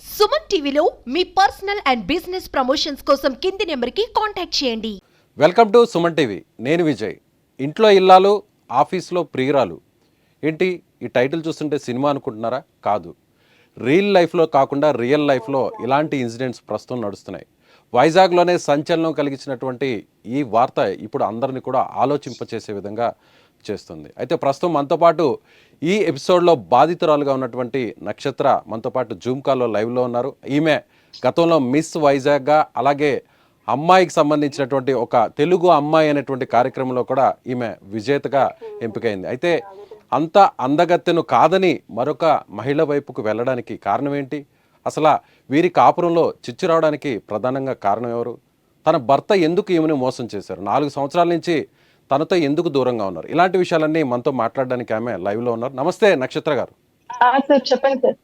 సుమన్ టీవీలో మీ personal and business promotions కోసం కింది నెంబర్కి కాంటాక్ట్ చేయండి. Welcome to Suman TV. నేను విజయ్. ఇంట్లో ఇల్లాలు, ఆఫీస్లో ప్రియురాలు. ఏంటి ఈ టైటిల్ చూస్తుంటే సినిమా అనుకుంటున్నారా? కాదు. లైఫ్లో కాకుండా రియల్ లైఫ్లో ఇలాంటి ఇన్సిడెంట్స్ ప్రస్తుతం నడుస్తున్నాయి. వైజాగ్లోనే సంచలనం కలిగించినటువంటి ఈ వార్త ఇప్పుడు అందరినీ కూడా ఆలోచింపచేసే విధంగా చేస్తుంది. అయితే ప్రస్తుతం మనతో పాటు ఈ ఎపిసోడ్లో బాధితురాలుగా ఉన్నటువంటి నక్షత్ర మనతో పాటు జూమ్ కాల్లో లైవ్లో ఉన్నారు. ఈమె గతంలో మిస్ వైజాగ్గా, అలాగే అమ్మాయికి సంబంధించినటువంటి ఒక తెలుగు అమ్మాయి అనేటువంటి కార్యక్రమంలో కూడా ఈమె విజేతగా ఎంపికైంది. అయితే అంత అందగత్తెను కాదని మరొక మహిళ వైపుకు వెళ్ళడానికి కారణం ఏంటి? అసలు వీరి కాపురంలో చిచ్చు రావడానికి ప్రధానంగా కారణం ఎవరు? తన భర్త ఎందుకు ఈమెను మోసం చేశారు? 4 సంవత్సరాల నుంచి తనతో ఎందుకు దూరంగా ఉన్నారు? ఇలాంటి విషయాలన్నీ మనతో మాట్లాడడానికి ఆమె లైవ్లో ఉన్నారు. నమస్తే నక్షత్ర గారు. చెప్పండి సార్.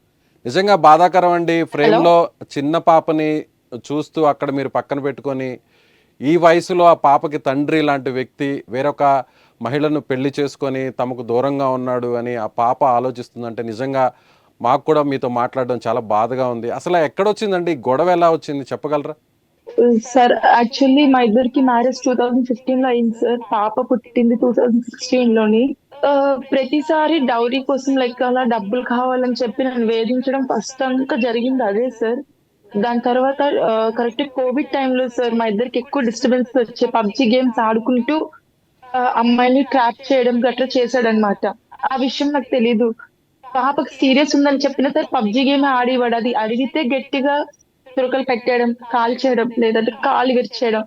నిజంగా బాధాకరం అండి. ఫ్రేమ్లో చిన్న పాపని చూస్తూ అక్కడ మీరు పక్కన పెట్టుకొని, ఈ వయసులో ఆ పాపకి తండ్రి లాంటి వ్యక్తి వేరొక మహిళను పెళ్లి చేసుకొని తమకు దూరంగా ఉన్నాడు అని ఆ పాప ఆలోచిస్తుందంటే నిజంగా మాకు కూడా మీతో మాట్లాడడం చాలా బాధగా ఉంది. అసలు ఎక్కడొచ్చిందండి గొడవ? ఎలా వచ్చింది చెప్పగలరా? సార్ యాక్చువల్లీ మా ఇద్దరికి మ్యారేజ్ 2015 లో అయింది సార్. పాప పుట్టింది 2016 లోని. ప్రతిసారి డౌరీ కోసం లైక్ అలా డబ్బులు కావాలని చెప్పి నన్ను వేధించడం ఫస్ట్ అంతా జరిగింది అదే సార్. దాని తర్వాత కరెక్ట్ కోవిడ్ టైంలో సార్ మా ఇద్దరికి ఎక్కువ డిస్టర్బెన్స్ వచ్చే పబ్జి గేమ్స్ ఆడుకుంటూ అమ్మాయిని ట్రాప్ చేయడం గట్రా చేశాడనమాట. ఆ విషయం నాకు తెలీదు. పాపకి సీరియస్ ఉందని చెప్పిన సార్ పబ్జి గేమ్ ఆడివాడు. అది అడిగితే గట్టిగా చురకలు పెట్టేయడం, కాల్ చేయడం, లేదంటే కాలు విరిచేయడం,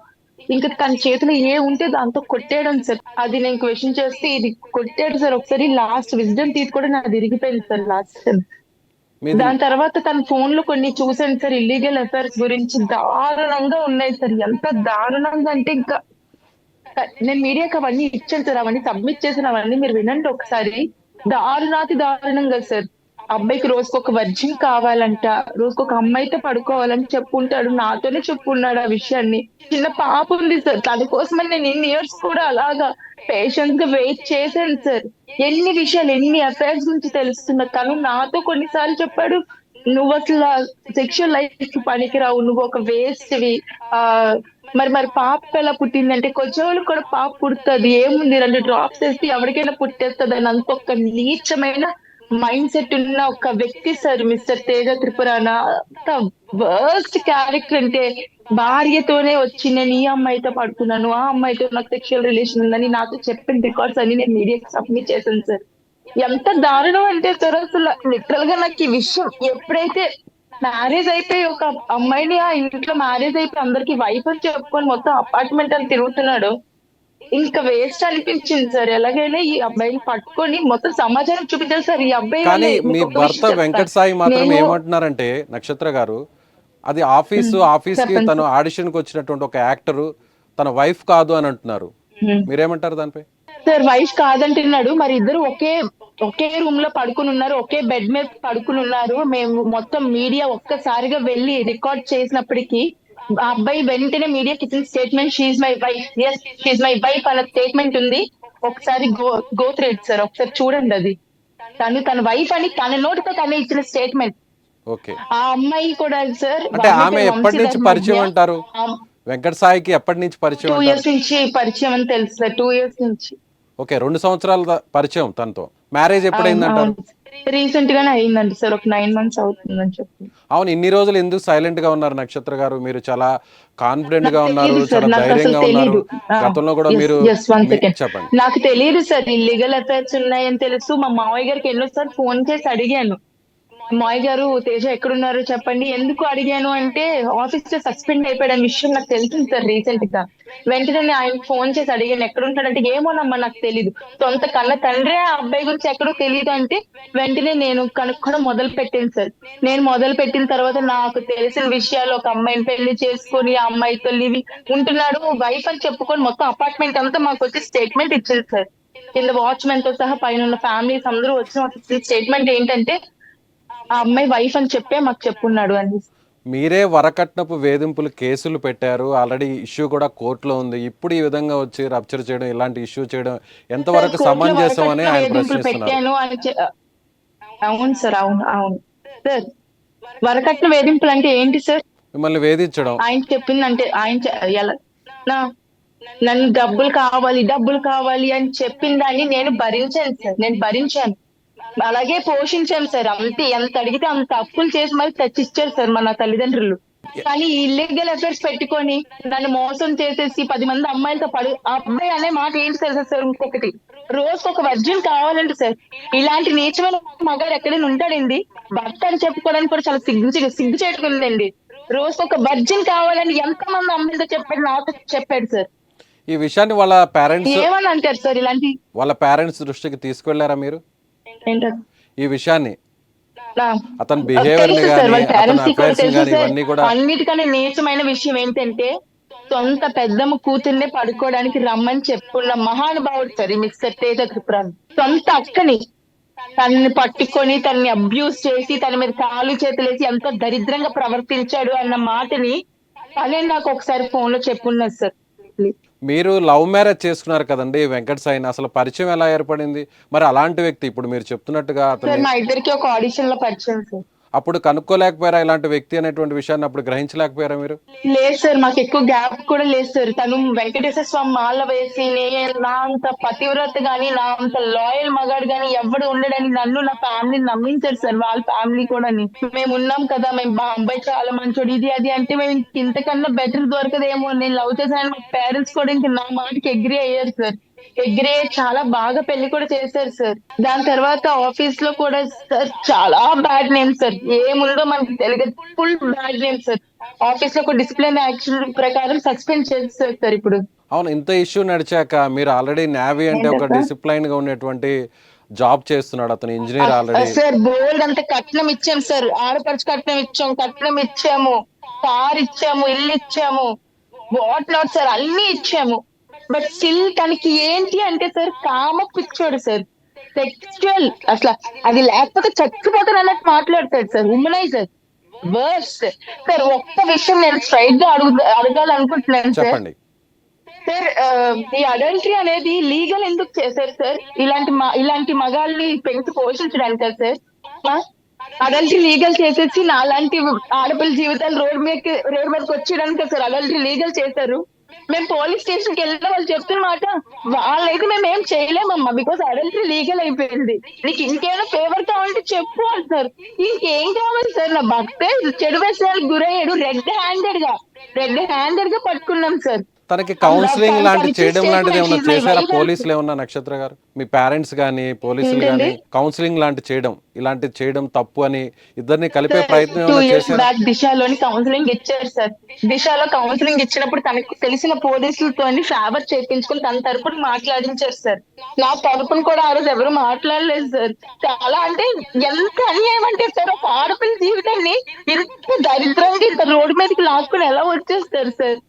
ఇంకా తన చేతిలో ఏ ఉంటే దాంతో కొట్టేయడం సార్. అది నేను క్వశ్చన్ చేస్తే ఇది కొట్టాడు సార్. ఒకసారి లాస్ట్ విజ్డమ్ టీత్ కూడా నాది ఇరిగిపోయింది సార్ లాస్ట్ టైం. దాని తర్వాత తన ఫోన్ లో కొన్ని చూసాను సార్. ఇల్లీగల్ అఫైర్స్ గురించి దారుణంగా ఉన్నాయి సార్. ఎంత దారుణంగా అంటే ఇంకా నేను మీడియాకి అవన్నీ ఇచ్చాను సార్. అవన్నీ సబ్మిట్ చేసిన అవన్నీ మీరు వినండి ఒకసారి. దారుణాతి దారుణంగా సార్. అబ్బాయికి రోజుకొక వర్జిన్ కావాలంట, రోజుకొక అమ్మాయితో పడుకోవాలని చెప్పుంటాడు. నాతోనే చెప్పున్నాడు ఆ విషయాన్ని. చిన్న పాప ఉంది సార్. తన కోసమని నేను ఇన్ని ఇయర్స్ కూడా అలాగా పేషెన్స్ గా వెయిట్ చేశాను సార్. ఎన్ని విషయాలు, ఎన్ని అఫైర్స్ గురించి తెలుస్తున్నా. తను నాతో కొన్నిసార్లు చెప్పాడు, నువ్వు అసలు సెక్షువల్ లైఫ్ పనికిరావు, నువ్వు ఒక వేస్ట్ వి. ఆ మరి పాప ఎలా పుట్టిందంటే కొంచెం కూడా పాప పుడుతుంది, ఏముంది 2 డ్రాప్స్ వేస్తే ఎవరికైనా పుట్టేస్తుంది అని అంత ఒక నీచమైన మైండ్ సెట్ ఉన్న ఒక వ్యక్తి సార్ మిస్టర్ తేజ త్రిపురాణ. అంత వర్స్ట్ క్యారెక్టర్ అంటే భార్యతోనే వచ్చి నేను ఈ అమ్మాయితో పడుతున్నాను, ఆ అమ్మాయితో నాకు సెక్షువల్ రిలేషన్ ఉందని నాతో చెప్పిన రికార్డ్స్ అన్ని నేను మీడియాకి సబ్మిట్ చేశాను సార్. ఎంత దారుణం అంటే సార్ అసలు లిటరల్ గా నాకు ఈ విషయం ఎప్పుడైతే మ్యారేజ్ అయిపోయి ఒక అమ్మాయిని ఆ ఇంట్లో మ్యారేజ్ అయిపోయి అందరికి వైఫ్ అని చెప్పుకొని మొత్తం అపార్ట్మెంట్ అని తిరుగుతున్నాడు, ఇంకా వేస్ట్ అనిపించింది సార్. ఎలాగైనా ఈ అబ్బాయిని పట్టుకొని మొత్తం సమాచారం చూపించాలి సార్. ఈ అబ్బాయి కానీ మీ భర్త వెంకట సాయి మాత్రం ఏమంటున్నారంటే నక్షత్ర గారు, అది ఆఫీస్కి తను ఆడిషన్కి వచ్చినటువంటి ఒక యాక్టరు, తన వైఫ్ కాదు అని అంటున్నారు. మీరేమంటారు దానిపై? సార్ వైఫ్ కాదంటున్నాడు. మరి ఇద్దరు ఒకే రూమ్ లో పడుకుని ఉన్నారు, ఒకే బెడ్ మీద పడుకుని ఉన్నారు. మేము మొత్తం మీడియా ఒక్కసారిగా వెళ్ళి రికార్డ్ చేసినప్పటికీ ఆ అబ్బాయి వెంటనే మీడియాకి ఇచ్చిన statement she my wife, yes she my wife అన్న స్టేట్మెంట్ ఉంది. ఒకసారి గో థ్రెడ్ సార్, ఒకసారి చూడండి. అది తన వైఫ్ అని తన నోటితో తనే ఇచ్చిన స్టేట్మెంట్. ఆ అమ్మాయి కూడా సార్. అంటే ఆమె ఎప్పటి నుంచి పరిచయం అంటారు? వెంకట సాయికి ఎప్పటి నుంచి పరిచయం? 2 years నుంచి పరిచయం అని తెలుసు సార్. 2 years నుంచి. ఓకే, 2 సంవత్సరాల పరిచయం తనతో. మ్యారేజ్ ఎప్పుడైందంటారు? రీసెంట్ గానే అయిందండి సార్. ఒక 9 months అవుతుందని చెప్పి. అవును, ఇన్ని రోజులు ఎందుకు సైలెంట్ గా ఉన్నారు నక్షత్ర గారు? మీరు చాలా కాన్ఫిడెంట్ గా ఉన్నారు, చాలా ధైర్యంగా ఉన్నారు. గతంలో కూడా మీరు చెప్పండి. నాకు తెలియదు సార్ ఇల్లీగల్ అఫైర్స్ ఉన్నాయని తెలుసు. మా మావయ్య గారికి ఎన్నోసార్లు ఫోన్ చేసి అడిగాను, మాయ్ గారు తేజ ఎక్కడున్నారు చెప్పండి. ఎందుకు అడిగాను అంటే ఆఫీస్ లో సస్పెండ్ అయిపోయాడు అనే విషయం నాకు తెలిసింది సార్ రీసెంట్ గా. వెంటనే ఆయన ఫోన్ చేసి అడిగాను ఎక్కడుంటాడంటే ఏమోనమ్మా నాకు తెలీదు. సొంత కన్న తండ్రి ఆ అబ్బాయి గురించి ఎక్కడో తెలియదు అంటే వెంటనే నేను కనుక్కోవడం మొదలు పెట్టాను సార్. నేను మొదలు పెట్టిన తర్వాత నాకు తెలిసిన విషయాలు, ఒక అమ్మాయిని పెళ్లి చేసుకుని ఆ అమ్మాయితో లివింగ్ ఉంటున్నాడు, వైఫ్ అని చెప్పుకొని మొత్తం అపార్ట్మెంట్ అంతా మాకు వచ్చి స్టేట్మెంట్ ఇచ్చింది సార్. కింద వాచ్మెన్ తో సహా పైన ఉన్న ఫ్యామిలీస్ అందరూ వచ్చిన స్టేట్మెంట్ ఏంటంటే ఆ అమ్మాయి వైఫ్ అని చెప్పే మాకు చెప్పున్నాడు అని. మీరే వరకట్నపు వేధింపులు కేసులు పెట్టారు, ఆల్రెడీ ఇష్యూ కూడా కోర్టులో ఉంది. ఇప్పుడు ఈ విధంగా వచ్చి రప్చర్ చేయడం, ఇలాంటి ఇష్యూ చేయడం ఎంతవరకు సమంజసం అని ఆయన ప్రశ్నిస్తున్నారు. అవును సార్, అవును సార్. వరకట్న వేధింపులు అంటే ఏంటి సార్? మిమ్మల్ని వేధించడం. ఆయన చెప్పిందంటే ఎలా నా నన్ను డబ్బులు కావాలి అని చెప్పిన దాన్ని నేను భరించాను సార్. నేను భరించాను. అలాగే పోషించాను సార్. అంతే, ఎంత అడిగితే అంత అప్పులు చేసి మరి తెచ్చిచ్చారు సార్ మన తల్లిదండ్రులు. కానీ ఇల్లీగల్ అఫైర్స్ పెట్టుకొని నన్ను మోసం చేసేసి 10 మంది అమ్మాయిలతో ఆ అబ్బాయి అనే మాట ఏంటి తెలుసా సార్? ఇంకొకటి, రోజుకు ఒక వర్జిన్ కావాలంటే సార్. ఇలాంటి నీచమైన మగాడు ఎక్కడైనా ఉంటాడండి? భర్త అని చెప్పుకోవడానికి కూడా చాలా సిగ్గు చేటుకుందండి. రోజుకు ఒక వర్జిన్ కావాలని ఎంత మంది అమ్మాయిలతో చెప్పాడు, నాతో చెప్పాడు సార్. ఈ విషయాన్ని వాళ్ళ పేరెంట్స్ ఏమని అంటారు సార్ ఇలాంటి? వాళ్ళ పేరెంట్స్ దృష్టికి తీసుకెళ్లారా మీరు ఏంటారు ఈ విషయాన్ని? నా అతని బిహేవియర్ తెలుసు సార్, గానీ వాళ్ళ అతని పేరెంట్స్ కి కూడా అఫైర్స్ తెలుసు గానీ సార్. ఇవన్నీ కూడా అన్నిటికన్నా నీచమైన విషయం ఏంటంటే, సొంత పెద్దమ్మ కూతుర్నే పడుకోవడానికి రమ్మని చెప్పుకున్న మహానుభావుడు సార్ ఈ మిస్టర్ తేజ త్రిపురాన్. సొంత అక్కని తనని పట్టుకొని తనని అబ్యూస్ చేసి తన మీద కాలు చేతులేసి ఎంతో దరిద్రంగా ప్రవర్తించాడు అన్న మాటని తనే నాకు ఒకసారి ఫోన్ లో చెప్పున్నది సార్. మీరు లవ్ మ్యారేజ్ చేసుకున్నారు కదండి వెంకట సాయిని, అసలు పరిచయం ఎలా ఏర్పడింది? మరి అలాంటి వ్యక్తి ఇప్పుడు మీరు చెప్తున్నట్టుగా సార్ అతన్ని మా ఇద్దరికి ఒక ఆడిషన్ లో పరిచయం సార్. అప్పుడు కనుక్కోలేకపోయారా ఇలాంటి వ్యక్తి అనేటువంటి విషయాన్ని? అప్పుడు గ్రహించలేకపోయారా మీరు? లేదు సార్, మాకు ఎక్కువ గ్యాప్ కూడా లేదు సార్. తను వెంకటేశ్వర స్వామి మాల వేసి నా అంత పతివ్రత గాని నా అంత లాయల్ మగాడు గాని ఎవడు ఉండడని నన్ను నా ఫ్యామిలీని నమ్మించారు సార్. వాళ్ళ ఫ్యామిలీ కూడా మేము ఉన్నాం కదా, మేము అబ్బాయి చాలా మంచోడు ఇది అది అంటే మేము ఇంతకన్నా బెటర్ దొరకదేమో, నేను లవ్ చేశాను మా పేరెంట్స్ కూడా ఇంక నా మాటకి అగ్రీ అయ్యారు సార్. అగ్రీ చాలా బాగా పెళ్లి కూడా చేశారు సార్. దాని తర్వాత ఆఫీస్ లో కూడా సార్ చాలా బ్యాడ్ నేమ్ సార్. ఏముందో మనకి తెలియదు, full bad name sir. Office లో ఒక డిసిప్లిన్ యాక్షన్ ప్రకారం సస్పెండ్ చేస్తారు సార్ ఇప్పుడు. అవును, ఇంత ఇష్యూ నడిచాక మీరు ఆల్రెడీ నేవీ అంటే ఒక డిసిప్లైన్ గా ఉన్నటువంటి జాబ్ చేస్తున్నాడు అతను, ఇంజనీర్ ఆల్రెడీ. సార్ బోల్డ్ అంత కట్నం ఇచ్చాం సార్, ఆడపడుచు కట్నం ఇచ్చాము, కార్ ఇచ్చాము, ఇల్లు ఇచ్చాము, వాట్ నాట్ సార్, అన్ని ఇచ్చాము. బట్ స్టిల్ తనకి ఏంటి అంటే సార్, కామ పిచ్చోడు సార్, సెక్చువల్ అసలు అది లేకపోతే చచ్చిపోతాను అన్నట్టు మాట్లాడతాడు సార్. Womaniser worst sir. ఒక్క విషయం నేను స్ట్రైట్ గా అడగాలనుకుంటున్నాను సార్. చెప్పండి. సార్ ఈ అడల్టరీ అనేది లీగల్ ఎందుకు చేశారు సార్? ఇలాంటి మగాళ్ళని పెంచి పోషించడానికి సార్. అడల్టరీ లీగల్ చేసేసి నాలాంటి ఆడపిల్ల జీవితాలు రోడ్ మీదకి వచ్చేయడానికి సార్ అడల్టరీ లీగల్ చేశారు. మేము పోలీస్ స్టేషన్ కి వెళ్ళిన వాళ్ళు చెప్తున్న మాట, వాళ్ళైతే మేము ఏం చేయలేమమ్మా బికాస్ అడల్టరీ లీగల్ అయిపోయింది, నీకు ఇంకేమైనా ఫేవర్ కావాలంటే చెప్పు అంటారు. ఇంకేం కావాలి సార్? నా భక్తే చెడు వ్యసనాలకు గురయ్యాడు, రెడ్ హ్యాండెడ్ గా పట్టుకున్నాం సార్. తనకి కౌన్సిలింగ్ లాంటి చేయడం లాంటిది ఏమన్నా చేశారా పోలీసులు ఏమన్నా? నక్షత్ర గారు, మీ పేరెంట్స్ గానీ పోలీసులు గానీ కౌన్సిలింగ్ లాంటి చేయడం తప్పు అని ఇద్దరిని కలిపే ప్రయత్నం 2 ఏమన్నా years చేశారా? బ్యాక్ దిశలోని కౌన్సిలింగ్ ఇచ్చారు సార్. దిశలో కౌన్సిలింగ్ ఇచ్చినప్పుడు తనకు తెలిసిన పోలీసులతో ఫేవర్ చేయించుకుని తన తరపున మాట్లాడించారు సార్. నా తరపున కూడా ఆ రోజు ఎవరు మాట్లాడలేదు సార్. చాలా అంటే ఎంత అన్యాయం అంటే సార్, ఒక ఆడపిల్ల జీవితాన్ని ఇంత దరిద్రంగా ఇంత రోడ్డు మీదకి లాక్కుని ఎలా వచ్చేస్తారు సార్?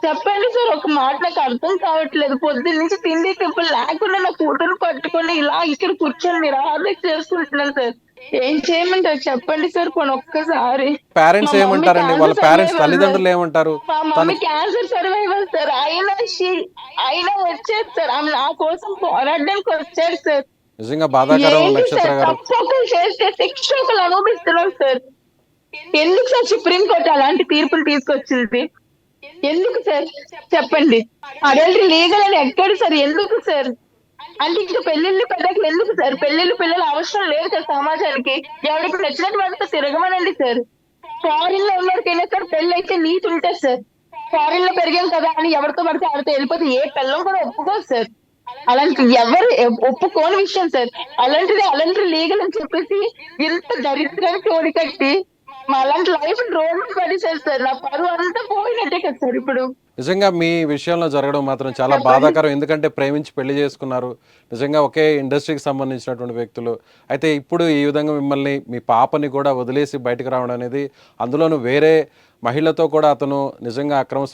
చెప్పండి సార్, ఒక మాట నాకు అర్థం కావట్లేదు. పొద్దున్న నుంచి తిండి తిప్పులు లేకుండా నా కూతురు పట్టుకొని ఇలా ఇక్కడ కూర్చొని మీరు ఆర్డర్ చేసుకుంటున్నాను సార్. ఏం చేయమంటారు చెప్పండి సార్ పోనీ ఒక్కసారి. పేరెంట్స్ ఏమంటారండి? వాళ్ళ పేరెంట్స్ తల్లిదండ్రులు ఏమంటారు? మా మమ్మీ క్యాన్సర్ సర్వైవల్ సార్. అయినా వచ్చారు సార్, ఆమె నా కోసం పోరాడడానికి వచ్చారు సార్. నిజంగా బాధాకరం నక్షత్ర గారు. తప్పొకలు చేస్తే శిక్షకులు అనుభవిస్తున్నాం సార్. ఎందుకు సార్ సుప్రీంకోర్టు అలాంటి తీర్పులు తీసుకొచ్చింది? ఎందుకు సార్ చెప్పండి? అడల్టరీ లీగల్ అని ఎక్కడ సార్? ఎందుకు సార్? అంటే ఇంకా పెళ్లిళ్ళు పెద్దకి ఎందుకు సార్? పెళ్లిళ్ళు పిల్లలు అవసరం లేదు సార్ సమాజానికి. ఎవరికి నచ్చినట్టు వాళ్ళతో తిరగమనండి సార్. ఫారిన్ లో ఉన్నవారికైనా సార్ పెళ్లి అయితే నీతి ఉంటుంది సార్. ఫారిన్ లో పెరిగాం కదా అని ఎవరితో పడితే ఆడితో వెళ్ళిపోతే ఏ పిల్లం కూడా ఒప్పుకోదు సార్. అలాంటి ఎవరు ఒప్పుకోని విషయం సార్. అలాంటి లీగల్ అని చెప్పేసి ఇంత దరిద్రానికి ఓడికట్టి మా అలాంటి లైఫ్ రోడ్డు పడేసారు సార్. నా పరువు అంతా పోయినట్టే కదా సార్ ఇప్పుడు. నిజంగా మీ విషయంలో జరగడం మాత్రం చాలా బాధాకరం. ఎందుకంటే ప్రేమించి పెళ్లి చేసుకున్నారు, నిజంగా ఒకే ఇండస్ట్రీకి సంబంధించినటువంటి వ్యక్తులు. అయితే ఇప్పుడు ఈ విధంగా మిమ్మల్ని మీ పాపని కూడా వదిలేసి బయటకు రావడం అనేది, అందులోనూ వేరే మహిళతో కూడా అతను నిజంగా అక్రమ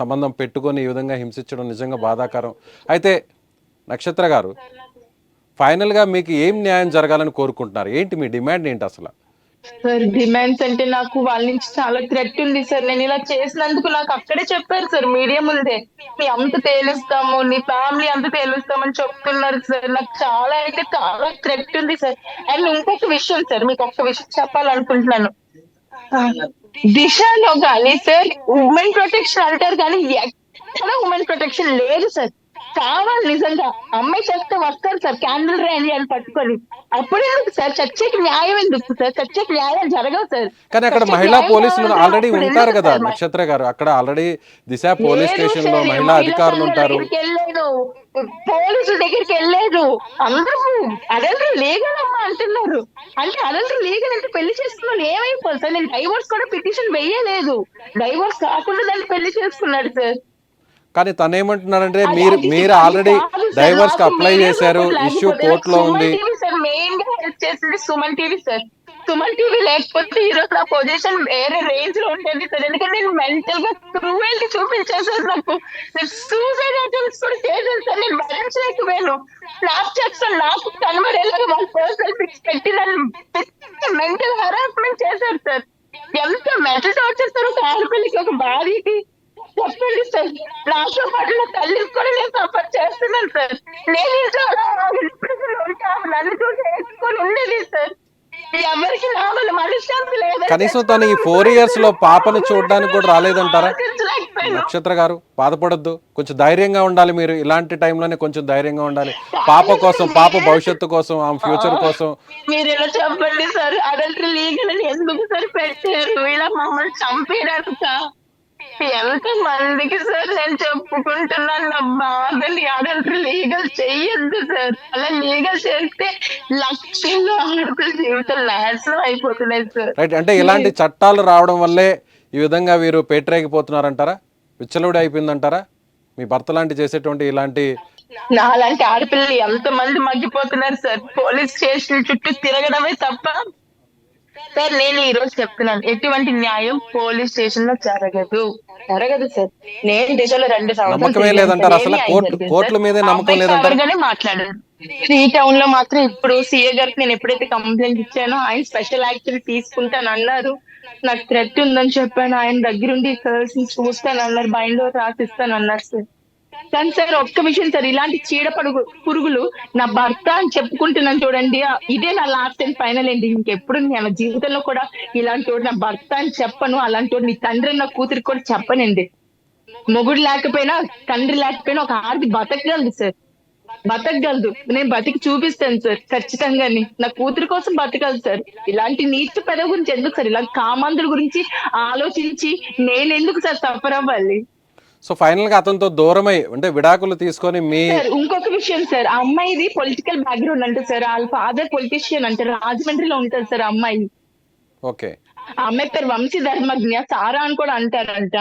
సంబంధం పెట్టుకొని ఈ విధంగా హింసించడం నిజంగా బాధాకరం. అయితే నక్షత్ర గారు, ఫైనల్గా మీకు ఏం న్యాయం జరగాలని కోరుకుంటున్నారు? ఏంటి మీ డిమాండ్ ఏంటి అసలు? సార్ డిమాండ్స్ అంటే నాకు వాళ్ళ నుంచి చాలా థ్రెట్ ఉంది సార్. నేను ఇలా చేసినందుకు నాకు అక్కడే చెప్పారు సార్, మీడియా ముందే, నీ అంత తేలుస్తాము, నీ ఫ్యామిలీ అంత తేలుస్తామని చెప్తున్నారు సార్. నాకు చాలా థ్రెట్ ఉంది సార్. అండ్ ఇంకొక విషయం సార్, మీకు ఒక్క విషయం చెప్పాలనుకుంటున్నాను. ఆ, దిశలో కానీ సార్ ఉమెన్ ప్రొటెక్షన్ అంటారు కానీ ఎక్కడ ఉమెన్ ప్రొటెక్షన్ లేదు సార్. కావాలి నిజంగా అమ్మాయి చేస్తే వస్తారు సార్ క్యాండిల్ ర్యాలీ అని పట్టుకొని. అప్పుడు ఎందుకు సార్ చర్చకి న్యాయం ఎందుకు సార్? చర్చకి న్యాయం జరగవు సార్. కానీ అక్కడ చర్చకి మహిళా న్యాయం పోలీసులు కావాలంటే ఆల్రెడీ అప్పుడు ఉంటారు ఎందుకు కదా సార్ నక్షత్ర గారు, అక్కడ ఆల్రెడీ దిశ పోలీస్ లేదు స్టేషన్ లో సార్, మహిళా మహిళా అధికారులు సంఘాల ఉంటారు. దగ్గరికి వెళ్ళలేదు, పోలీసుల దగ్గరికి వెళ్ళలేదు. అందరూ అదంతా లీగల్ అమ్మా అంటున్నారు. అంటే అదంతా లీగల్ అంటే పెళ్లి చేసుకున్నాను ఏమైపోతుంది సార్? నేను డైవోర్స్ కూడా పిటిషన్ వేయలేదు. డైవోర్స్ కాకుండా దాన్ని పెళ్లి చేసుకున్నాడు సార్. కానీ తను ఏమంటున్నారంటే అది మీరు అది మీరు అది ఆల్రెడీ కాదు సార్. డైవర్స్ కి నాకు అప్లై మీడియా చేశారు, సపోర్ట్ ఇష్యూ లేకపోతే నాకు కోర్టులో సుమన్ ఉంది. టీవీ సార్ మెయిన్ గా హెల్ప్ చేసింది Suman TV sir. Suman TV లేకపోతే ఈ రోజు నా పొజిషన్ వేరే రేంజ్ లో ఉండేది సార్. ఎందుకంటే నేను మెంటల్ గా క్రూవెల్టీ చూపించేసారు నాకు. నేను సూసైడ్ అటెంప్ట్స్ కూడా చేశాను సార్. నేను భరించలేకపోయాను. స్నాప్చాట్స్ నాకు కనబడేలాగా వాళ్ళ పర్సనల్ పిక్స్ పెట్టి నన్ను మెంటల్ హరాస్మెంట్ చేశారు సార్. ఎంత మెంటల్ టార్చర్ సార్ ఒక ఆడపిల్లకి, ఒక భార్యకి. చెప్పండి సార్. నాతో పాటు నా తల్లికి కూడా నేను సపోర్ట్ చేస్తున్నాను సార్. నేను ఇంట్లో ఉంటాను, నన్ను చూసి వేసుకొని ఉండేది సార్. ఎవరికి నా వల్ల మనశ్శాంతి లేదని కనీసం తను ఈ 4 years లో పాపను చూడడానికి కూడా రాలేదంటారా? ఆలోచించలేకపోయాను. నక్షత్ర గారు బాధపడొద్దు, కొంచెం ధైర్యంగా ఉండాలి. మీరు ఇలాంటి టైంలోనే కొంచెం ధైర్యంగా ఉండాలి. పాప కోసం, పాప భవిష్యత్తు కోసం, ఆమె ఫ్యూచర్ కోసం. మీరు ఇలా చెప్పండి సార్. అడల్టరీ లీగల్ అని ఎందుకు సార్ పెట్టారు? ఇలా మమ్మల్ని చంపేయడానిక? ఎంత మందికి సార్ నేను చెప్పుకుంటున్నాను నా బాధని. అడల్టరీ లీగల్ చెయ్యొద్దు సార్. అలా లీగల్ చేస్తే లక్షల్లో ఆడపిల్ల జీవితం నాశనం అయిపోతున్నాయి సార్. రైట్, అంటే ఇలాంటి చట్టాలు రావడం వల్లే ఈ విధంగా వీరు పేటరేగిపోతున్నారంటారా? విచ్చలవిడి అయిపోయిందంటారా? మీ భర్త లాంటి చేసేటువంటి ఇలాంటి నాలాంటి ఆడపిల్లలు ఎంత మంది మగ్గిపోతున్నారు సార్. పోలీస్ స్టేషన్ చుట్టూ తిరగడమే తప్ప సార్. నేను ఈ రోజు చెప్తున్నాను, ఎటువంటి న్యాయం పోలీస్ స్టేషన్ లో జరగదు. జరగదు సార్. నేను దిశలో 2 సంవత్సరాలు నమ్మకమే తిరిగాను లేదంటారు సార్. అసలు? ఏమీ కోర్టు జరిగింది కోర్టుల సార్. మీదే ఆ నమ్మకం అబ్బాయి లేదంటారు? ఫేవర్ గానే మాట్లాడారు. ఈ టౌన్ లో మాత్రం ఇప్పుడు సీఏ గారికి నేను ఎప్పుడైతే కంప్లైంట్ ఇచ్చానో ఆయన స్పెషల్ యాక్షన్ తీసుకుంటాను అన్నారు. నాకు థ్రెట్ ఉందని చెప్పాను. ఆయన దగ్గరుండి గర్ల్స్ ని చూస్తాను అన్నారు, బైండ్ రాసిస్తాను అన్నారు సార్. కానీ సార్ ఒక్క విషయం సార్, ఇలాంటి పురుగులు నా భర్త అని చెప్పుకుంటున్నాను చూడండి, ఇదే నా లాస్ట్ అండ్ ఫైనల్ అండి. ఇంకెప్పుడు నేను జీవితంలో కూడా ఇలాంటి వాడు నా భర్త అని చెప్పను. అలాంటి వాడు నీ తండ్రి నా కూతురికి కూడా చెప్పనండి. మొగుడు లేకపోయినా, తండ్రి లేకపోయినా ఒక ఆడది బతకగలదు సార్. బతకగలదు. నేను బతికి చూపిస్తాను సార్ ఖచ్చితంగా. నా కూతురు కోసం బతకగలదు సార్. ఇలాంటి నీచ పెద గురించి ఎందుకు సార్? ఇలాంటి కామాంధుల గురించి ఆలోచించి నేను ఎందుకు సార్ సఫర్ అవ్వాలి? సో ఫైనల్ గా అతనితో దూరమై అంటే విడాకులు తీసుకొని మీ సార్ ఇంకొక విషయం సార్, ఆ అమ్మాయిది పొలిటికల్ బ్యాక్గ్రౌండ్ అంటే సార్, వాళ్ళ ఫాదర్ పొలిటీషియన్ అంటే రాజమండ్రిలో ఉంటుంది సార్ ఆ అమ్మాయి. ఓకే, ఆ అమ్మాయి పేరు వంశీ ధర్మజ్ఞ, సారా అని కూడా అంటారంట.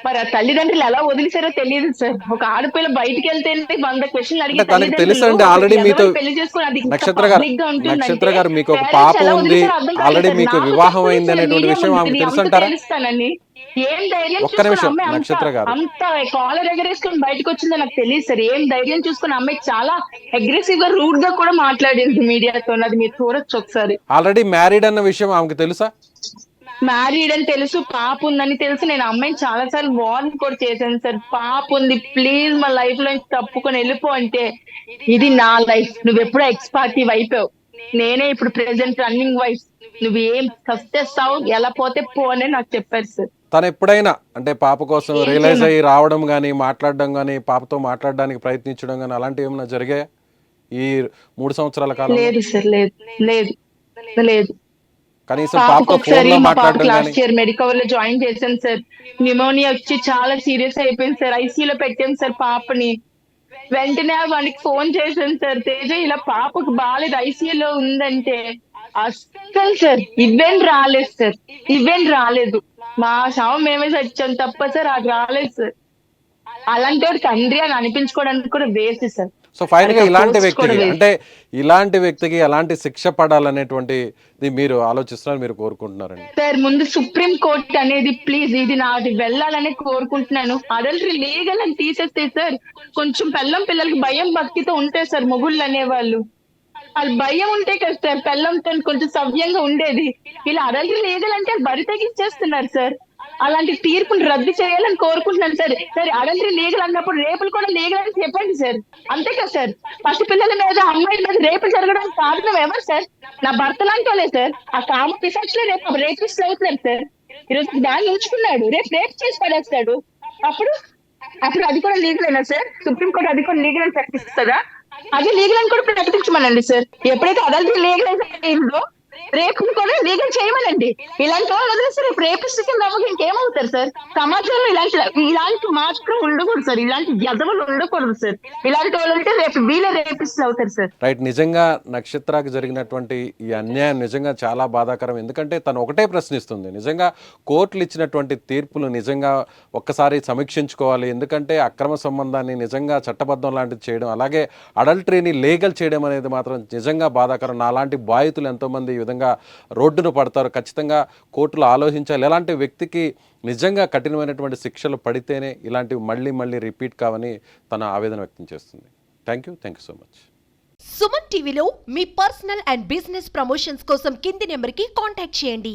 మరి ఆ తల్లిదండ్రులు ఎలా వదిలేసారో తెలియదు సార్. ఒక ఆడపిల్ల బయటికి వెళ్తేనే 100 క్వశ్చన్లు అంటే అడిగి తనకి తెలుసండి ఆల్రెడీ మీతో పెళ్లి చేసుకుని అది నక్షత్ర గారు, పబ్లిక్ గా నక్షత్ర ఉంటుందంటే గారు మీకు ఒక parents పాప ఎలా ఉంది, వదిలేసారో అర్థం కాలేదు ఆల్రెడీ సార్. మీకు నాకు వివాహం చెప్పలేదు అయింది సార్, అనేటువంటి మీడియా విషయం ముందు ఆమెకు నేను తెలుసంటారా? తెలుస్తానని. ఏం ధైర్యం ఒక్క చూసుకుని నిమిషం అమ్మాయి నక్షత్ర గారు, అంత కాలర్ ఎగరేసుకుని బయటకు వచ్చిందో నాకు తెలియదు సార్. ఏం ధైర్యం చూసుకుని అమ్మాయి చాలా అగ్రెసివ్ గా రూడ్ గా కూడా మాట్లాడింది మీడియాతో. అది మీరు చూడొచ్చు ఒకసారి. ఆల్రెడీ మ్యారీడ్ అన్న విషయం ఆమెకు తెలుసా? మ్యారీడ్ అని తెలుసు, పాప ఉందని తెలుసు. నేను అమ్మాయిని చాలా సార్లు వార్న్ కూడా చేశాను సార్. పాప ఉంది, ప్లీజ్ మా లైఫ్ లో తప్పుకొని వెళ్ళిపో అంటే, ఇది నా లైఫ్, నువ్వు ఎప్పుడో ఎక్స్పార్టివ్ అయిపోయావు, నేనే ఇప్పుడు ప్రెసెంట్ రన్నింగ్ వైఫ్, నువ్వు ఏం కష్టేస్తావు, ఎలా పోతే పో అని నాకు చెప్పారు సార్. తను ఎప్పుడైనా అంటే పాప కోసం రియలైజ్ అయ్యి రావడం కానీ, మాట్లాడడం కానీ, పాపతో మాట్లాడడానికి ప్రయత్నించడం కానీ అలాంటివి ఏమైనా జరిగాయా ఈ 3 సంవత్సరాల కాలం? లేదు సార్, లేదు లేదు లేదు. కనీసం పాపకు పాపతో ఫోన్ ఒకసారి లో మా పాప మాట్లాడడం కానీ? లాస్ట్ ఇయర్ మెడికవర్ లో జాయిన్ చేశాను సార్. న్యూమోనియా వచ్చి చాలా సీరియస్ అయిపోయింది సార్. ఐసీయూలో పెట్టాను సార్ పాపని. వెంటనే వానికి ఫోన్ చేశాను సార్, తేజ ఇలా పాపకు బాగాలేదు ఐసీయూలో ఉందంటే. అస్సలు సార్ ఈవెంట్ రాలేదు సార్, ఈవెంట్ రాలేదు. మా శవం మేమే చచ్చాం తప్ప సార్ అది రాలేదు సార్. అలాంటి వాడు తండ్రి అని అనిపించుకోవడానికి కూడా వేసి సార్. సో ఫైనల్ గా ఇలాంటి వ్యక్తికి అంటే ఇలాంటి వ్యక్తికి ఎలాంటి శిక్ష పడాలనేటువంటిది మీరు ఆలోచిస్తున్నారు, మీరు కోరుకుంటున్నారండి? సార్ ముందు సుప్రీం కోర్ట్ అనేది ప్లీజ్ ఇది నాది వెళ్ళాలని కోరుకుంటున్నాను. అడల్టరీ లీగల్ అని తీసేస్తే సార్ కొంచెం పిల్లలకి భయం భక్తితో ఉంటాయి సార్. మొగుళ్ళు అనేవాళ్ళు వాళ్ళు భయం ఉంటే కదా సార్ పిల్లంతో కొంచెం సవ్యంగా ఉండేది. ఇలా అడల్టరీ లీగల్ అంటే బరి తెగించేస్తున్నారు సార్. అలాంటి తీర్పును రద్దు చేయాలని కోరుకుంటున్నాను సార్. సార్ అడల్టరీ లీగల్ అన్నప్పుడు రేపులు కూడా లీగల్ అని చెప్పండి సార్. అంతే కదా సార్. పసిపిల్లల మీద అమ్మాయిల మీద రేపులు జరగడానికి కారణం ఎవరు సార్? నా భర్త లాంటి వాళ్ళే సార్. ఆ కామ పిశాచులే రేపు రేపిస్ట్ అవుతున్నారు సార్. ఈరోజు దాన్ని ఉంచుకున్నాడు, రేపు రేపు చేసి పడేస్తాడు. అప్పుడు అప్పుడు అది కూడా లీగల్ అయినా సార్? సుప్రీంకోర్టు అది కూడా లీగల్ అని ప్రకటిస్తుందా? అది లీగల్ అని కూడా ప్రకటించమనండి సార్. ఎప్పుడైతే అడల్టరీ లీగల్ అయిందో రేపు కూడా లీగల్ చేయమనండి. ఇలాంటి వాళ్ళు వదిలేస్తే రేపు రేపిస్ట్ కింద అవ్వక ఇంకేమవుతారు సార్? సమాజంలో ఇలాంటి మాత్రం ఉండకూడదు సార్. ఇలాంటి వ్యధములు ఉండకూడదు సార్. ఇలాంటి వాళ్ళు ఉంటే రేపు వీళ్ళే రేపిస్ట్ అవుతారు సార్. రైట్. నిజంగా నక్షత్రాకి జరిగినటువంటి ఈ అన్యాయం నిజంగా చాలా బాధాకరం. ఎందుకంటే తను ఒకటే ప్రశ్నిస్తుంది, నిజంగా కోర్టులు ఇచ్చినటువంటి తీర్పులు నిజంగా ఒక్కసారి సమీక్షించుకోవాలి. ఎందుకంటే అక్రమ సంబంధాన్ని నిజంగా చట్టబద్ధం లాంటిది చేయడం, అలాగే అడల్టరీని లీగల్ చేయడం అనేది మాత్రం నిజంగా బాధాకరం. నాలాంటి బాధితులు ఎంతోమంది ఈ విధంగా రోడ్డును పడతారు. ఖచ్చితంగా కోర్టులు ఆలోచించాలి. ఎలాంటి వ్యక్తికి నిజంగా కఠినమైనటువంటి శిక్షలు పడితేనే ఇలాంటివి మళ్ళీ మళ్ళీ రిపీట్ కావని తన ఆవేదన వ్యక్తం చేస్తుంది. Thank you so much. Suman టీవీలో మీ పర్సనల్ అండ్ బిజినెస్ ప్రమోషన్స్ కోసం కింది నెంబర్కి కాంటాక్ట్ చేయండి.